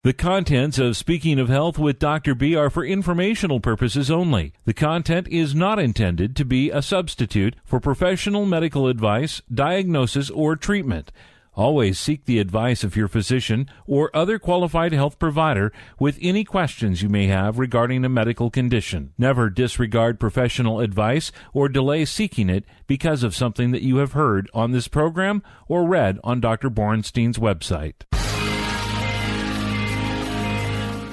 The contents of Speaking of Health with Dr. B are for informational purposes only. The content is not intended to be a substitute for professional medical advice, diagnosis, or treatment. Always seek the advice of your physician or other qualified health provider with any questions you may have regarding a medical condition. Never disregard professional advice or delay seeking it because of something that you have heard on this program or read on Dr. Borenstein's website.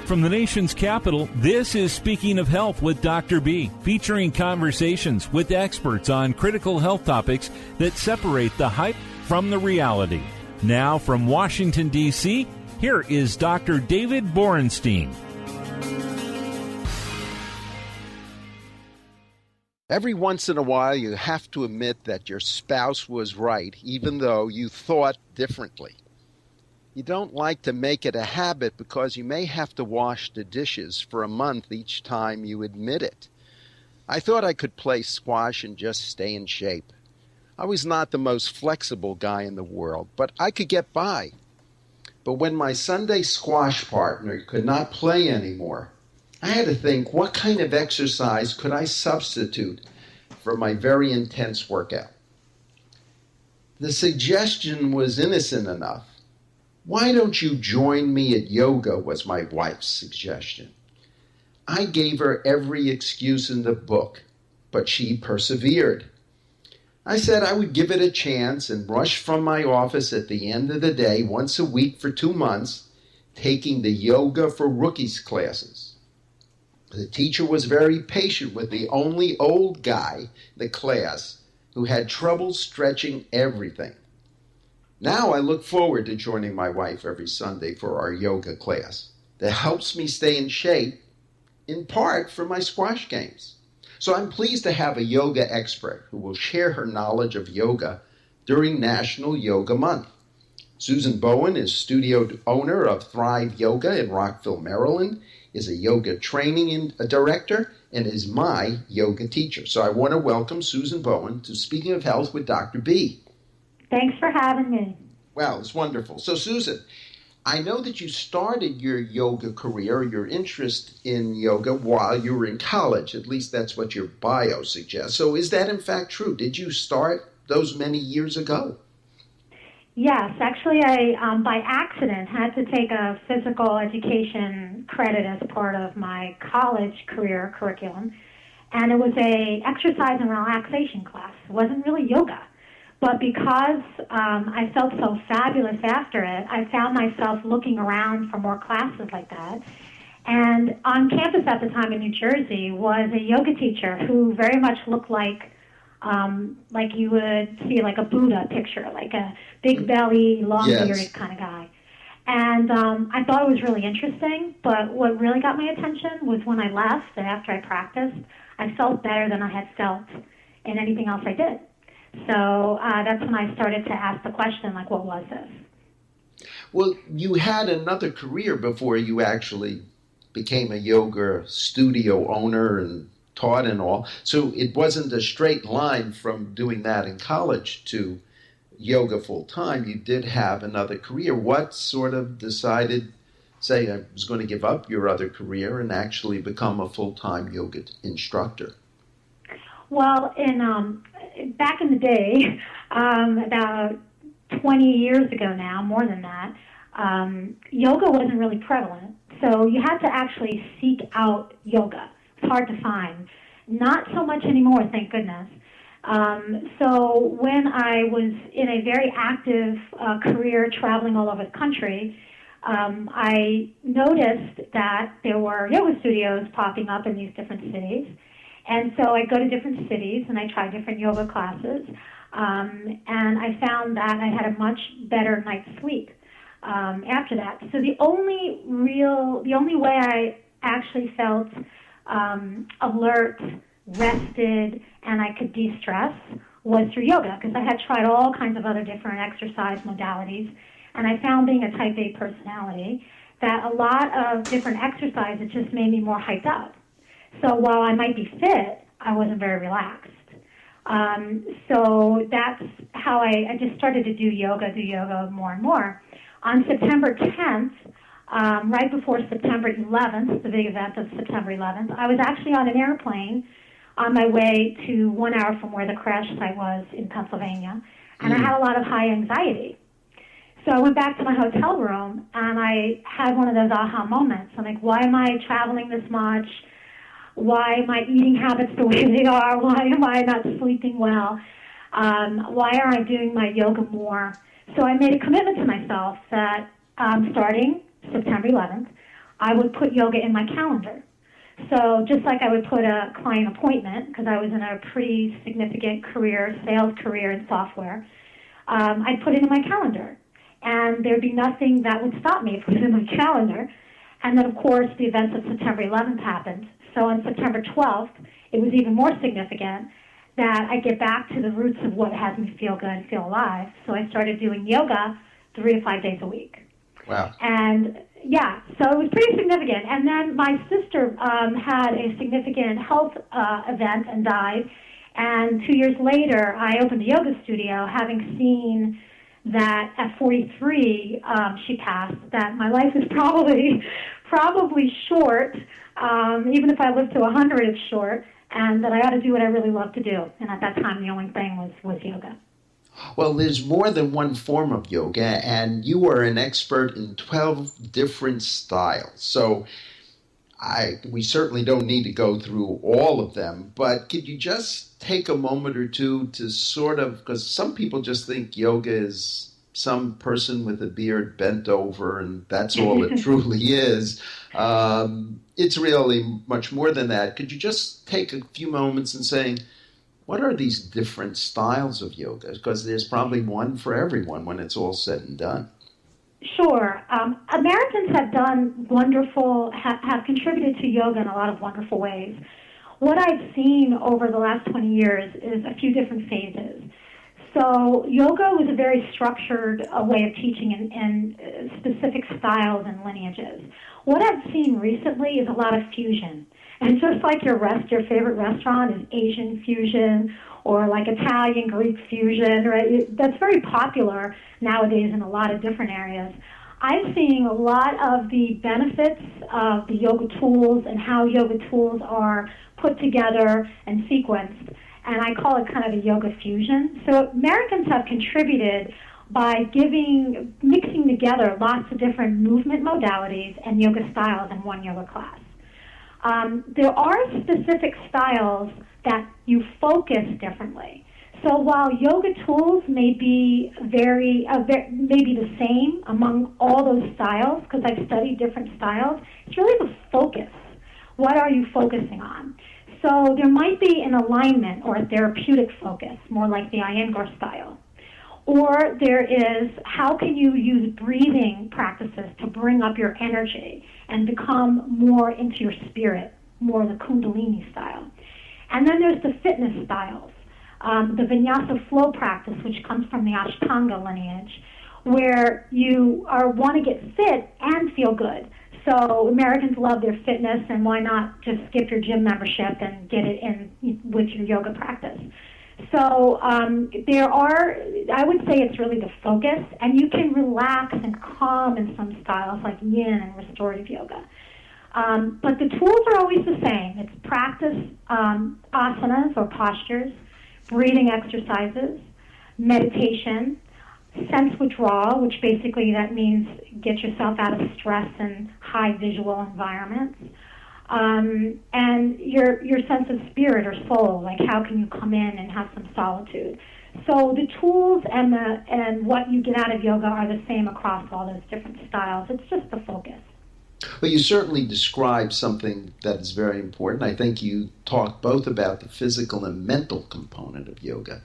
From the nation's capital, this is Speaking of Health with Dr. B, featuring conversations with experts on critical health topics that separate the hype from the reality. Now from Washington, D.C., here is Dr. David Borenstein. Every once in a while, you have to admit that your spouse was right, even though you thought differently. You don't like to make it a habit because you may have to wash the dishes for a month each time you admit it. I thought I could play squash and just stay in shape. I was not the most flexible guy in the world, but I could get by. But when my Sunday squash partner could not play anymore, I had to think, what kind of exercise could I substitute for my very intense workout? The suggestion was innocent enough. Why don't you join me at yoga, was my wife's suggestion. I gave her every excuse in the book, but she persevered. I said I would give it a chance and rushed from my office at the end of the day once a week for 2 months, taking the Yoga for Rookies classes. The teacher was very patient with the only old guy in the class who had trouble stretching everything. Now I look forward to joining my wife every Sunday for our yoga class that helps me stay in shape, in part for my squash games. So I'm pleased to have a yoga expert who will share her knowledge of yoga during National Yoga Month. Susan Bowen is studio owner of Thrive Yoga in Rockville, Maryland, is a yoga training director, and is my yoga teacher. So I want to welcome Susan Bowen to Speaking of Health with Dr. B. Thanks for having me. Well, it's wonderful. So, Susan, I know that you started your yoga career, your interest in yoga, while you were in college. At least that's what your bio suggests. So is that in fact true? Did you start those many years ago? Yes, actually I, by accident, had to take a physical education credit as part of my college career curriculum. And it was a exercise and relaxation class. It wasn't really yoga. But because I felt so fabulous after it, I found myself looking around for more classes like that. And on campus at the time in New Jersey was a yoga teacher who very much looked like you would see like a Buddha picture, like a big belly, long bearded kind of guy. And I thought it was really interesting, but what really got my attention was when I left and after I practiced, I felt better than I had felt in anything else I did. So that's when I started to ask the question, like, what was this? Well, you had another career before you actually became a yoga studio owner and taught and all. So it wasn't a straight line from doing that in college to yoga full time. You did have another career. What sort of decided, say, I was going to give up your other career and actually become a full-time yoga instructor? Well, back in the day, about 20 years ago now, more than that, yoga wasn't really prevalent. So you had to actually seek out yoga. It's hard to find. Not so much anymore, thank goodness. So when I was in a very active career traveling all over the country, I noticed that there were yoga studios popping up in these different cities. And so I go to different cities and I try different yoga classes. And I found that I had a much better night's sleep after that. So the only way I actually felt alert, rested, and I could de-stress was through yoga, because I had tried all kinds of other different exercise modalities, and I found, being a type A personality, that a lot of different exercises just made me more hyped up. So while I might be fit, I wasn't very relaxed. So that's how I just started to do yoga more and more. On September 10th, right before September 11th, the big event of September 11th. I was actually on an airplane on my way to 1 hour from where the crash site was in Pennsylvania, and I had a lot of high anxiety. So I went back to my hotel room, and I had one of those aha moments. I'm like, why am I traveling this much? Why are my eating habits the way they are? Why am I not sleeping well? Why aren't I doing my yoga more? So I made a commitment to myself that starting September 11th, I would put yoga in my calendar. So just like I would put a client appointment, because I was in a pretty significant sales career in software, I'd put it in my calendar. And there'd be nothing that would stop me if it was in my calendar. And then, of course, the events of September 11th happened. So on September 12th, it was even more significant that I get back to the roots of what has me feel good and feel alive. So I started doing yoga 3 to 5 days a week. Wow. And, yeah, so it was pretty significant. And then my sister had a significant health event and died. And 2 years later, I opened a yoga studio, having seen that at 43, she passed, that my life is probably short, even if I live to 100, it's short, and that I ought to do what I really love to do. And at that time, the only thing was yoga. Well, there's more than one form of yoga, and you are an expert in 12 different styles. So we certainly don't need to go through all of them, but could you just take a moment or two to sort of, because some people just think yoga is some person with a beard bent over and that's all it truly is. It's really much more than that. Could you just take a few moments and saying, what are these different styles of yoga? Because there's probably one for everyone when it's all said and done. Sure. Americans have done have contributed to yoga in a lot of wonderful ways. What I've seen over the last 20 years is a few different phases. So yoga was a very structured way of teaching in specific styles and lineages. What I've seen recently is a lot of fusion. And just like your favorite restaurant is Asian fusion or like Italian, Greek fusion, right? That's very popular nowadays in a lot of different areas. I'm seeing a lot of the benefits of the yoga tools and how yoga tools are put together and sequenced, and I call it kind of a yoga fusion. So Americans have contributed by mixing together lots of different movement modalities and yoga styles in one yoga class. There are specific styles that you focus differently. So while yoga tools may be maybe the same among all those styles, because I've studied different styles, it's really the focus. What are you focusing on? So there might be an alignment or a therapeutic focus, more like the Iyengar style. Or there is, how can you use breathing practices to bring up your energy and become more into your spirit, more the Kundalini style. And then there's the fitness styles, the Vinyasa flow practice, which comes from the Ashtanga lineage, where you want to get fit and feel good. So Americans love their fitness, and why not just skip your gym membership and get it in with your yoga practice? So I would say it's really the focus, and you can relax and calm in some styles like yin and restorative yoga. But the tools are always the same. It's practice asanas or postures, breathing exercises, meditation, sense withdrawal, which basically that means get yourself out of stress and high visual environments. And your sense of spirit or soul, like how can you come in and have some solitude. So the tools and what you get out of yoga are the same across all those different styles. It's just the focus. Well, you certainly described something that is very important. I think you talked both about the physical and mental component of yoga.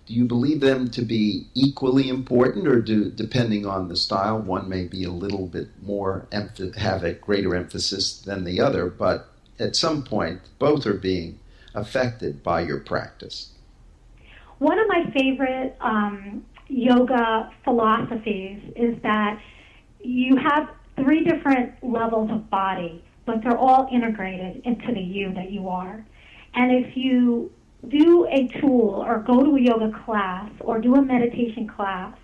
Do you believe them to be equally important, or depending on the style, one may be a little bit more, have a greater emphasis than the other, but at some point, both are being affected by your practice? One of my favorite yoga philosophies is that you have 3 different levels of body, but they're all integrated into the you that you are. And if you do a tool or go to a yoga class or do a meditation class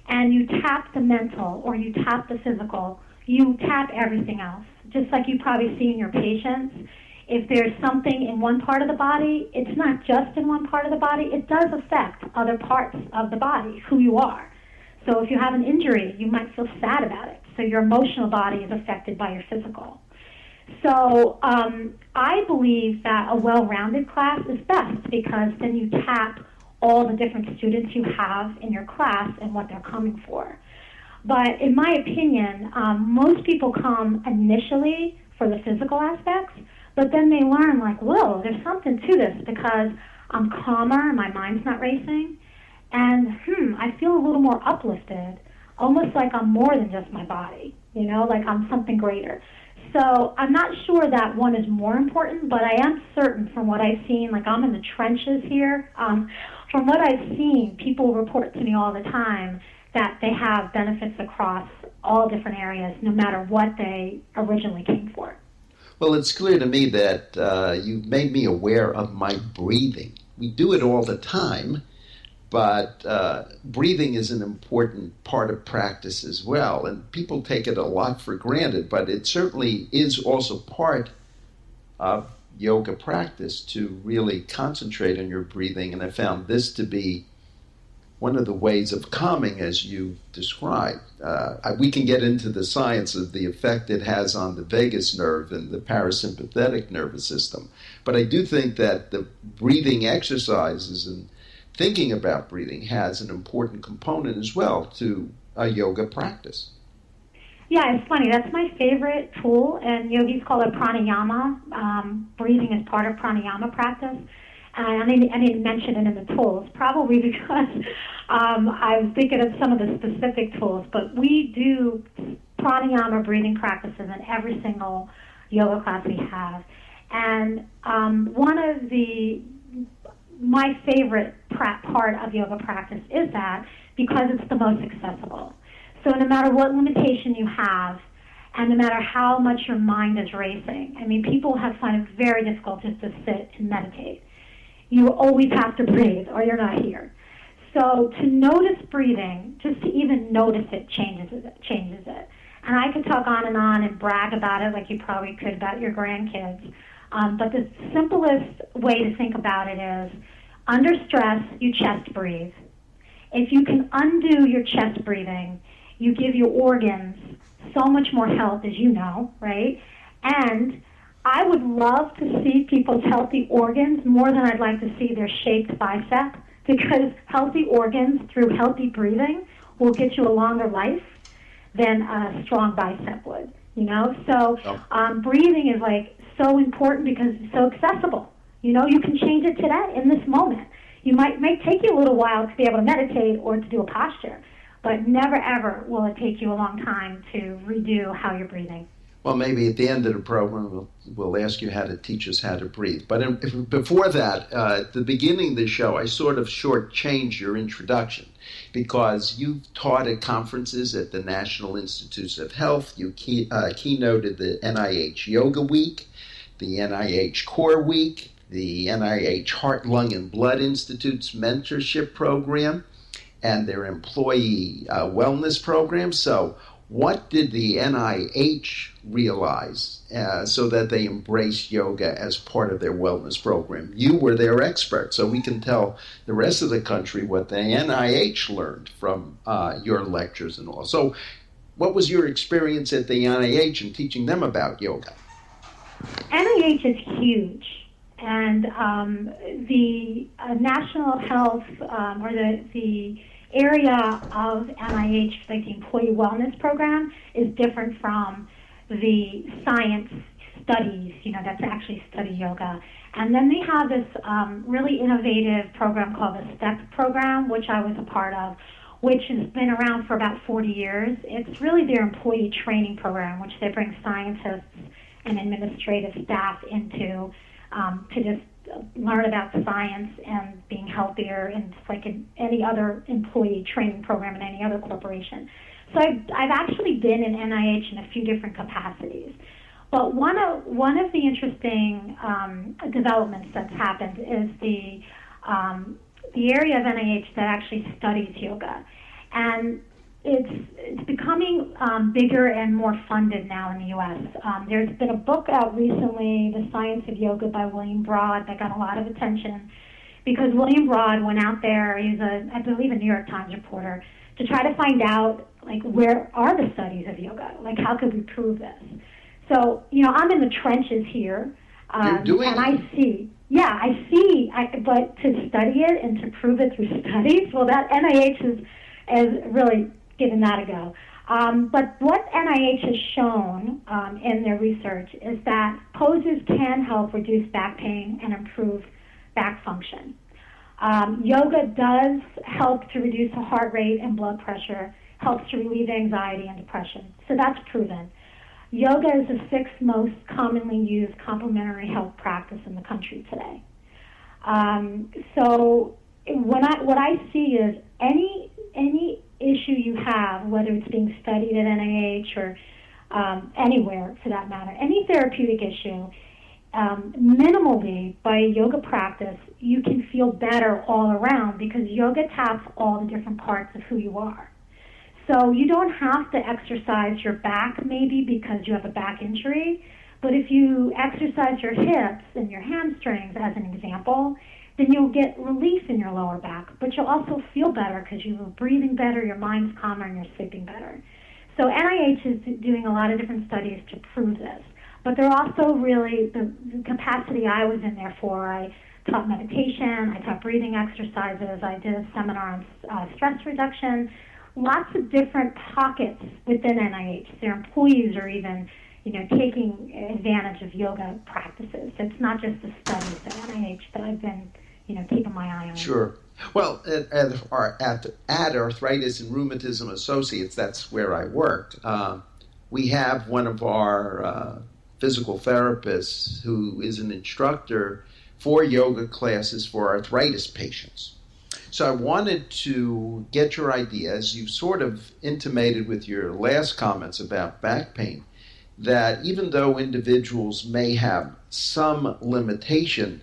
and you tap the mental or you tap the physical, you tap everything else. Just like you probably see in your patients, if there's something in one part of the body, it's not just in one part of the body. It does affect other parts of the body, who you are. So if you have an injury, you might feel sad about it. So your emotional body is affected by your physical. So I believe that a well-rounded class is best because then you tap all the different students you have in your class and what they're coming for. But in my opinion, most people come initially for the physical aspects, but then they learn like, whoa, there's something to this because I'm calmer, my mind's not racing, and I feel a little more uplifted, almost like I'm more than just my body, like I'm something greater. So I'm not sure that one is more important, but I am certain from what I've seen, like I'm in the trenches here, from what I've seen, people report to me all the time that they have benefits across all different areas, no matter what they originally came for. Well, it's clear to me that you made me aware of my breathing. We do it all the time, but breathing is an important part of practice as well, and people take it a lot for granted, but it certainly is also part of yoga practice to really concentrate on your breathing, and I found this to be one of the ways of calming as you described. We can get into the science of the effect it has on the vagus nerve and the parasympathetic nervous system, but I do think that the breathing exercises and thinking about breathing has an important component as well to a yoga practice. Yeah, it's funny. That's my favorite tool, and yogis call it pranayama. Breathing is part of pranayama practice. And I didn't mention it in the tools, probably because I was thinking of some of the specific tools, but we do pranayama breathing practices in every single yoga class we have. And one of my favorite part of yoga practice is that because it's the most accessible. So no matter what limitation you have, and no matter how much your mind is racing, people have found it very difficult just to sit and meditate. You always have to breathe or you're not here. So to notice breathing, just to even notice it changes it. And I could talk on and brag about it like you probably could about your grandkids. But the simplest way to think about it is, under stress, you chest breathe. If you can undo your chest breathing, you give your organs so much more health, as you know, right? And I would love to see people's healthy organs more than I'd like to see their shaped bicep, because healthy organs through healthy breathing will get you a longer life than a strong bicep would, So breathing is so important because it's so accessible. You can change it today in this moment. It may take you a little while to be able to meditate or to do a posture, but never ever will it take you a long time to redo how you're breathing. Well, maybe at the end of the program, we'll ask you how to teach us how to breathe. But before that, at the beginning of the show, I sort of shortchanged your introduction because you've taught at conferences at the National Institutes of Health. You keynoted the NIH Yoga Week, the NIH Core Week, the NIH Heart, Lung, and Blood Institute's mentorship program, and their employee wellness program. So what did the NIH realize so that they embraced yoga as part of their wellness program? You were their expert, so we can tell the rest of the country what the NIH learned from your lectures and all. So what was your experience at the NIH in teaching them about yoga? NIH is huge, and the national health or the area of NIH, like the employee wellness program, is different from the science studies, that's actually study yoga. And then they have this really innovative program called the STEP program, which I was a part of, which has been around for about 40 years. It's really their employee training program, which they bring scientists and administrative staff into to just learn about science and being healthier, and it's like in any other employee training program in any other corporation. So I've actually been in NIH in a few different capacities. But one of the interesting developments that's happened is the area of NIH that actually studies yoga. And it's becoming bigger and more funded now in the U.S. There's been a book out recently, The Science of Yoga by William Broad, that got a lot of attention because William Broad went out there, he's I believe a New York Times reporter, to try to find out, like, where are the studies of yoga? Like, how could we prove this? So, I'm in the trenches here, and I see. Yeah, but to study it and to prove it through studies, well, that NIH has really given that a go. But what NIH has shown in their research is that poses can help reduce back pain and improve back function. Yoga does help to reduce the heart rate and blood pressure, helps to relieve anxiety and depression. So that's proven. Yoga is the sixth most commonly used complementary health practice in the country today. So what I see is any issue you have, whether it's being studied at NIH or anywhere for that matter, any therapeutic issue, minimally by yoga practice, you can feel better all around because yoga taps all the different parts of who you are. So you don't have to exercise your back maybe because you have a back injury, but if you exercise your hips and your hamstrings as an example, then you'll get relief in your lower back, but you'll also feel better because you're breathing better, your mind's calmer, and you're sleeping better. So NIH is doing a lot of different studies to prove this, but they're also really, the capacity I was in there for, I taught meditation, I taught breathing exercises, I did a seminar on stress reduction, lots of different pockets within NIH. Their employees are even, taking advantage of yoga practices. It's not just the studies at NIH that I've been, keeping my eye on. Sure. Well, at Arthritis and Rheumatism Associates, that's where I worked. We have one of our physical therapists who is an instructor for yoga classes for arthritis patients. So I wanted to get your idea, as you sort of intimated with your last comments about back pain, that even though individuals may have some limitation,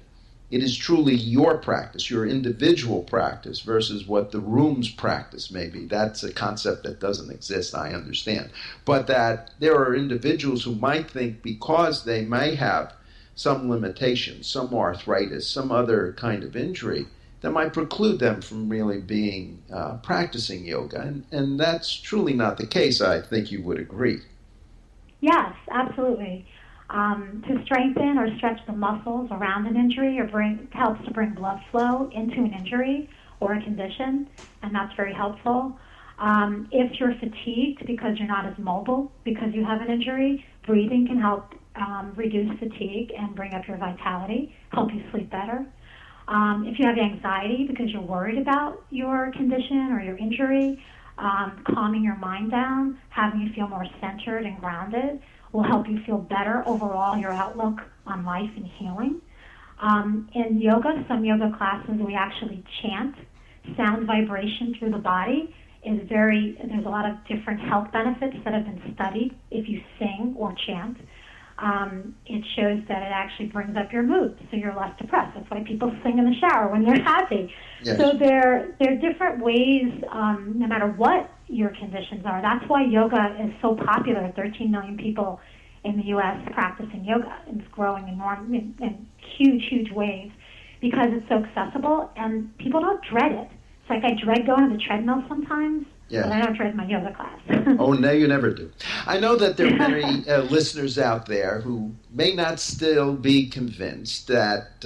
it is truly your practice, your individual practice, versus what the room's practice may be. That's a concept that doesn't exist, I understand. But that there are individuals who might think because they may have some limitation, some arthritis, some other kind of injury, that might preclude them from really being practicing yoga. And that's truly not the case, I think you would agree. Yes, absolutely. To strengthen or stretch the muscles around an injury or helps to bring blood flow into an injury or a condition, and that's very helpful. If you're fatigued because you're not as mobile because you have an injury, breathing can help reduce fatigue and bring up your vitality, help you sleep better. If you have anxiety because you're worried about your condition or your injury, calming your mind down, having you feel more centered and grounded will help you feel better overall, your outlook on life and healing. In yoga, some yoga classes, we actually chant. Sound vibration through the body there's a lot of different health benefits that have been studied if you sing or chant. It shows that it actually brings up your mood, so you're less depressed. That's why people sing in the shower when they're happy. Yes. So there are different ways, no matter what your conditions are. That's why yoga is so popular. 13 million people in the U.S. practicing yoga. It's growing in huge, huge ways because it's so accessible, and people don't dread it. It's like I dread going to the treadmill sometimes. Yes. But I don't dread my yoga class. Oh, no, you never do. I know that there are many listeners out there who may not still be convinced that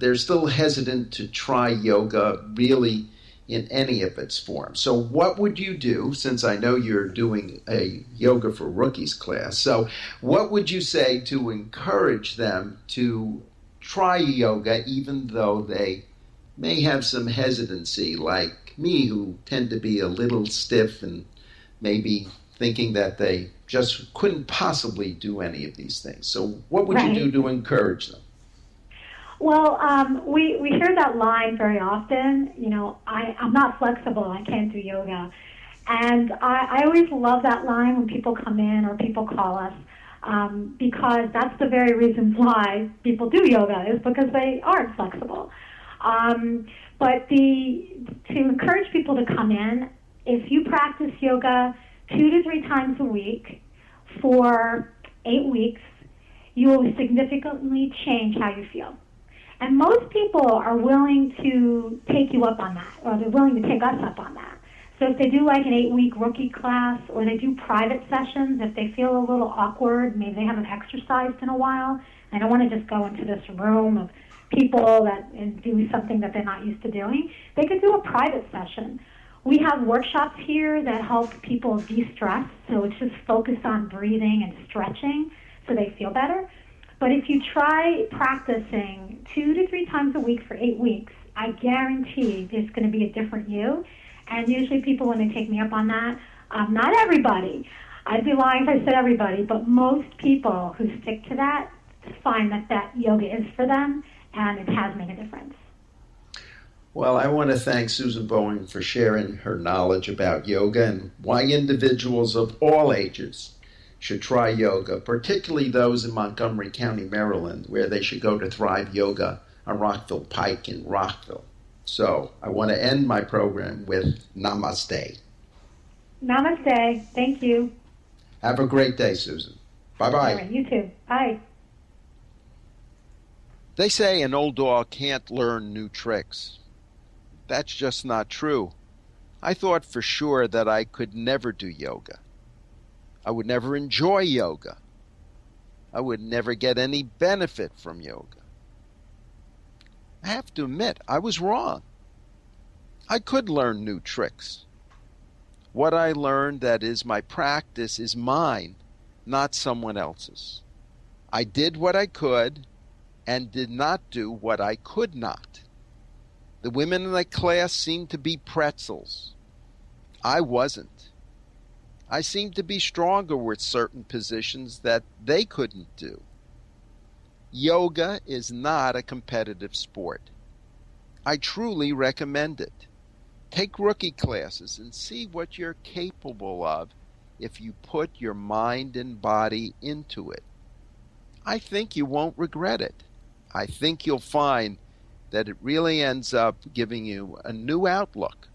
they're still hesitant to try yoga really in any of its forms. So what would you do, since I know you're doing a Yoga for Rookies class, so what would you say to encourage them to try yoga even though they may have some hesitancy, like me, who tend to be a little stiff and maybe thinking that they just couldn't possibly do any of these things? So what would you do to encourage them? Well, we hear that line very often, I'm not flexible, I can't do yoga. And I always love that line when people come in or people call us, because that's the very reason why people do yoga, is because they aren't flexible. But to encourage people to come in, if you practice yoga 2 to 3 times a week for 8 weeks, you will significantly change how you feel. And most people are willing to take you up on that, or they're willing to take us up on that. So if they do like an 8-week rookie class, or they do private sessions, if they feel a little awkward, maybe they haven't exercised in a while, and don't want to just go into this room of people and do something that they're not used to doing, they could do a private session. We have workshops here that help people de-stress, so it's just focused on breathing and stretching so they feel better. But if you try practicing 2 to 3 times a week for 8 weeks, I guarantee there's going to be a different you. And usually people, when they take me up on that, not everybody, I'd be lying if I said everybody, but most people who stick to that find that yoga is for them, and it has made a difference. Well, I want to thank Susan Bowen for sharing her knowledge about yoga and why individuals of all ages should try yoga, particularly those in Montgomery County, Maryland, where they should go to Thrive Yoga on Rockville Pike in Rockville. So I want to end my program with namaste. Namaste. Thank you. Have a great day, Susan. Bye-bye. All right, you too. Bye. They say an old dog can't learn new tricks. That's just not true. I thought for sure that I could never do yoga. I would never enjoy yoga. I would never get any benefit from yoga. I have to admit, I was wrong. I could learn new tricks. What I learned, that is my practice, is mine, not someone else's. I did what I could and did not do what I could not. The women in the class seemed to be pretzels. I wasn't. I seemed to be stronger with certain positions that they couldn't do. Yoga is not a competitive sport. I truly recommend it. Take rookie classes and see what you're capable of if you put your mind and body into it. I think you won't regret it. I think you'll find that it really ends up giving you a new outlook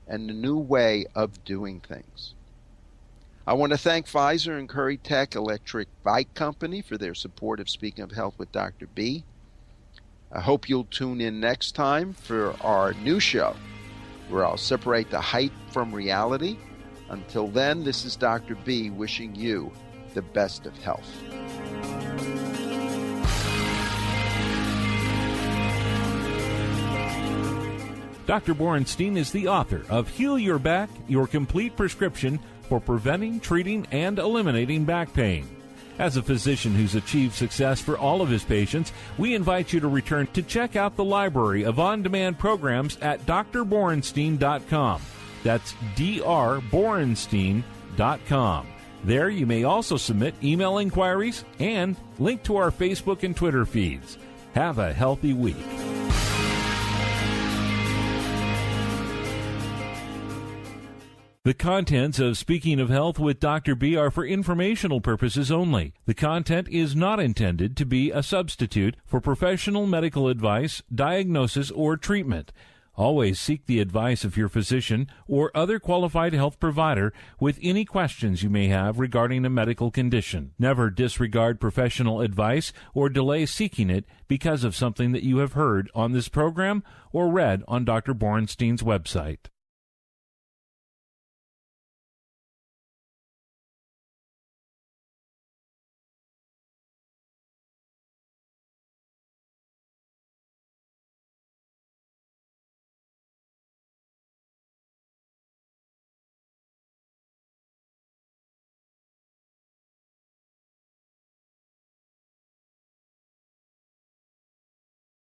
and a new way of doing things. I want to thank Pfizer and Curry Tech Electric Bike Company for their support of Speaking of Health with Dr. B. I hope you'll tune in next time for our new show, where I'll separate the hype from reality. Until then, this is Dr. B wishing you the best of health. Dr. Borenstein is the author of Heal Your Back, Your Complete Prescription for Preventing, Treating, and Eliminating Back Pain. As a physician who's achieved success for all of his patients, we invite you to return to check out the library of on-demand programs at drborenstein.com. That's drborenstein.com. There you may also submit email inquiries and link to our Facebook and Twitter feeds. Have a healthy week. The contents of Speaking of Health with Dr. B are for informational purposes only. The content is not intended to be a substitute for professional medical advice, diagnosis, or treatment. Always seek the advice of your physician or other qualified health provider with any questions you may have regarding a medical condition. Never disregard professional advice or delay seeking it because of something that you have heard on this program or read on Dr. Borenstein's website.